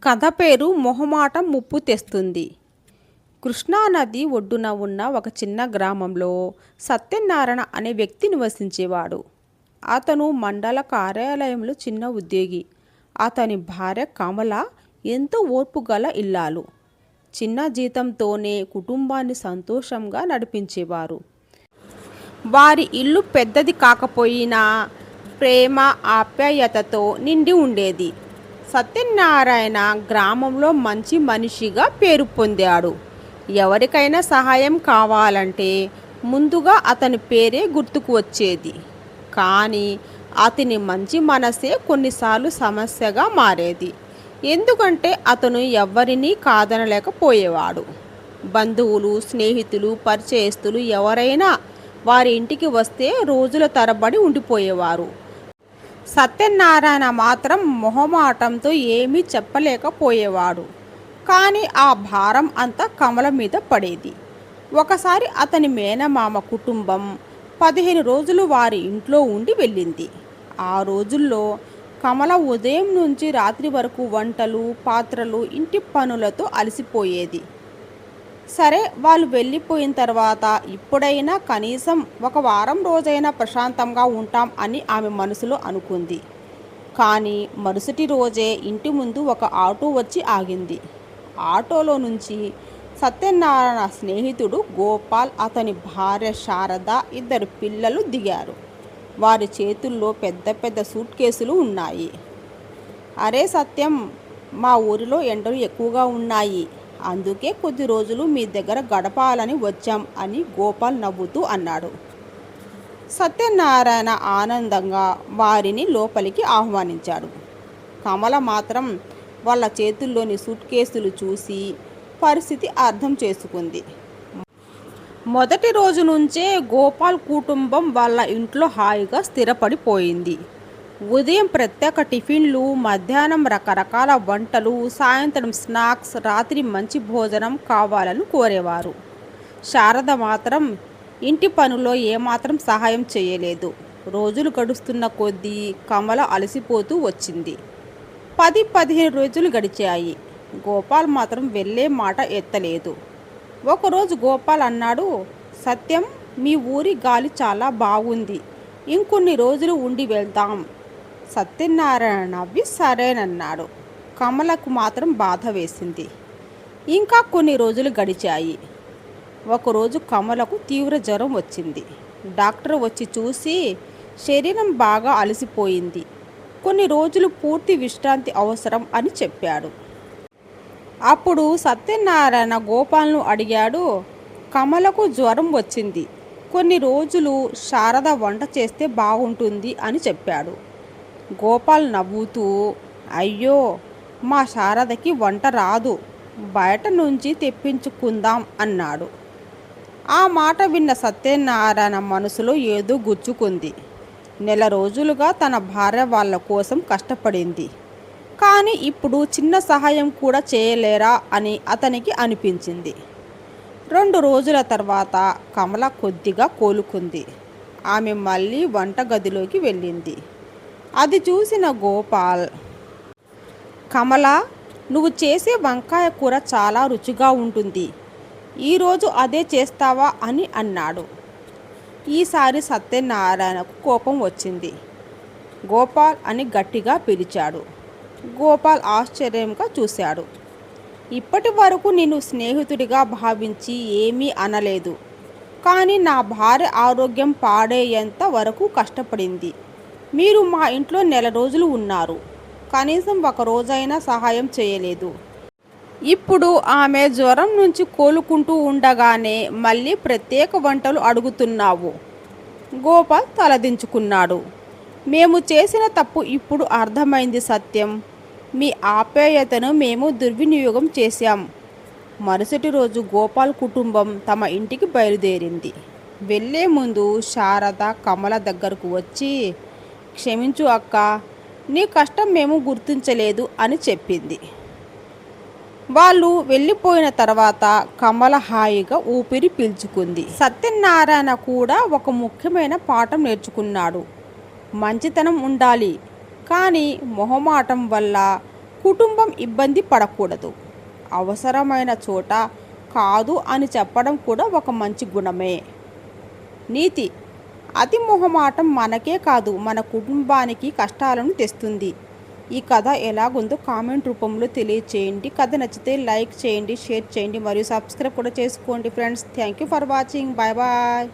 కథ పేరు మొహమాటం ముప్పు తెస్తుంది. కృష్ణానది ఒడ్డున ఉన్న ఒక చిన్న గ్రామంలో సత్యనారాయణ అనే వ్యక్తి నివసించేవాడు. అతను మండల కార్యాలయంలో చిన్న ఉద్యోగి. అతని భార్య కమల ఎంతో ఓర్పు గల ఇల్లాలు. చిన్న జీతంతోనే కుటుంబాన్ని సంతోషంగా నడిపించేవారు. వారి ఇల్లు పెద్దది కాకపోయినా ప్రేమ ఆప్యాయతతో నిండి ఉండేది. సత్యనారాయణ గ్రామంలో మంచి మనిషిగా పేరు పొందాడు. ఎవరికైనా సహాయం కావాలంటే ముందుగా అతని పేరే గుర్తుకు వచ్చేది. కానీ అతని మంచి మనసే కొన్నిసార్లు సమస్యగా మారేది. ఎందుకంటే అతను ఎవరినీ కాదనలేకపోయేవాడు. బంధువులు, స్నేహితులు, పరిచయస్తులు ఎవరైనా వారి ఇంటికి వస్తే రోజుల తరబడి ఉండిపోయేవారు. సత్యనారాయణ మాత్రం మొహమాటంతో ఏమీ చెప్పలేకపోయేవాడు. కానీ ఆ భారం అంతా కమల మీద పడేది. ఒకసారి అతని మేనమామ కుటుంబం 15 రోజులు వారి ఇంట్లో ఉండి వెళ్ళింది. ఆ రోజుల్లో కమల ఉదయం నుంచి రాత్రి వరకు వంటలు, పాత్రలు, ఇంటి పనులతో అలసిపోయేది. సరే, వాళ్ళు వెళ్ళిపోయిన తర్వాత ఇప్పుడైనా కనీసం ఒక వారం రోజైనా ప్రశాంతంగా ఉంటాం అని ఆమె మనసులో అనుకుంది. కానీ మరుసటి రోజే ఇంటి ముందు ఒక ఆటో వచ్చి ఆగింది. ఆటోలో నుంచి సత్యనారాయణ స్నేహితుడు గోపాల్, అతని భార్య శారద, 2 పిల్లలు దిగారు. వారి చేతుల్లో పెద్ద పెద్ద సూట్ కేసులు ఉన్నాయి. అరే సత్యం, మా ఊరిలో ఎండలు ఎక్కువగా ఉన్నాయి, అందుకే కొద్ది రోజులు మీ దగ్గర గడపాలని వచ్చాం అని గోపాల్ నవ్వుతూ అన్నాడు. సత్యనారాయణ ఆనందంగా వారిని లోపలికి ఆహ్వానించాడు. కమల మాత్రం వాళ్ళ చేతుల్లోని సూట్ కేసులు చూసి పరిస్థితి అర్థం చేసుకుంది. మొదటి రోజు నుంచే గోపాల్ కుటుంబం వాళ్ళ ఇంట్లో హాయిగా స్థిరపడిపోయింది. ఉదయం ప్రత్యేక టిఫిన్లు, మధ్యాహ్నం రకరకాల వంటలు, సాయంత్రం స్నాక్స్, రాత్రి మంచి భోజనం కావాలని కోరేవారు. శారద మాత్రం ఇంటి పనుల్లో ఏమాత్రం సహాయం చేయలేదు. రోజులు గడుస్తున్న కొద్దీ కమల అలసిపోతూ వచ్చింది. 10-15 రోజులు గడిచాయి. గోపాల్ మాత్రం వెళ్ళే మాట ఎత్తలేదు. ఒకరోజు గోపాల్ అన్నాడు, సత్యం, మీ ఊరి గాలి చాలా బాగుంది, ఇంకొన్ని రోజులు ఉండి వెళ్దాం. సత్యనారాయణ నవ్వి సరేనన్నాడు. కమలకు మాత్రం బాధ వేసింది. ఇంకా కొన్ని రోజులు గడిచాయి. ఒకరోజు కమలకు తీవ్ర జ్వరం వచ్చింది. డాక్టర్ వచ్చి చూసి శరీరం బాగా అలసిపోయింది, కొన్ని రోజులు పూర్తి విశ్రాంతి అవసరం అని చెప్పాడు. అప్పుడు సత్యనారాయణ గోపాల్ను అడిగాడు, కమలకు జ్వరం వచ్చింది, కొన్ని రోజులు శారద వంట చేస్తే బాగుంటుంది అని చెప్పాడు. గోపాల్ నవ్వుతూ, అయ్యో, మా శారదకి వంట రాదు, బయట నుంచి తెప్పించుకుందాం అన్నాడు. ఆ మాట విన్న సత్యనారాయణ మనసులో ఏదో గుచ్చుకుంది. నెల రోజులుగా తన భార్య వాళ్ళ కోసం కష్టపడింది. కానీ ఇప్పుడు చిన్న సహాయం కూడా చేయలేరా అని అతనికి అనిపించింది. 2 రోజుల తర్వాత కమల కొద్దిగా కోలుకుంది. ఆమె మళ్ళీ వంటగదిలోకి వెళ్ళింది. అది చూసిన గోపాల్, కమల, నువ్వు చేసే వంకాయ కూర చాలా రుచిగా ఉంటుంది, ఈరోజు అదే చేస్తావా అని అన్నాడు. ఈసారి సత్యనారాయణకు కోపం వచ్చింది. గోపాల్ అని గట్టిగా పిలిచాడు. గోపాల్ ఆశ్చర్యంగా చూశాడు. ఇప్పటి వరకు నేను స్నేహితుడిగా భావించి ఏమీ అనలేదు, కానీ నా భార్య ఆరోగ్యం పాడేంత వరకు కష్టపడింది. మీరు మా ఇంట్లో నెల రోజులు ఉన్నారు, కనీసం ఒక రోజైనా సహాయం చేయలేదు. ఇప్పుడు ఆమె జ్వరం నుంచి కోలుకుంటూ ఉండగానే మళ్ళీ ప్రత్యేక వంటలు అడుగుతున్నావు. గోపాల్ తలదించుకున్నాడు. మేము చేసిన తప్పు ఇప్పుడు అర్థమైంది సత్యం, మీ ఆప్యాయతను మేము దుర్వినియోగం చేశాం. మరుసటి రోజు గోపాల్ కుటుంబం తమ ఇంటికి బయలుదేరింది. వెళ్ళే ముందు శారద కమల దగ్గరకు వచ్చి, క్షమించు అక్క, నీ కష్టం మేము గుర్తించలేదు అని చెప్పింది. వాళ్ళు వెళ్ళిపోయిన తర్వాత కమల హాయిగా ఊపిరి పీల్చుకుంది. సత్యనారాయణ కూడా ఒక ముఖ్యమైన పాఠం నేర్చుకున్నాడు. మంచితనం ఉండాలి, కానీ మొహమాటం వల్ల కుటుంబం ఇబ్బంది పడకూడదు. అవసరమైన చోట కాదు అని చెప్పడం కూడా ఒక మంచి గుణమే. నీతి: అతి మొహమాటం మనకే కాదు మన కుటుంబానికి కష్టాలను తెస్తుంది. ఈ కథ ఎలాగుందో కామెంట్ రూపంలో తెలియచేయండి. కథ నచ్చితే లైక్ చేయండి, షేర్ చేయండి మరియు సబ్స్క్రైబ్ కూడా చేసుకోండి friends. Thank you for watching. Bye bye.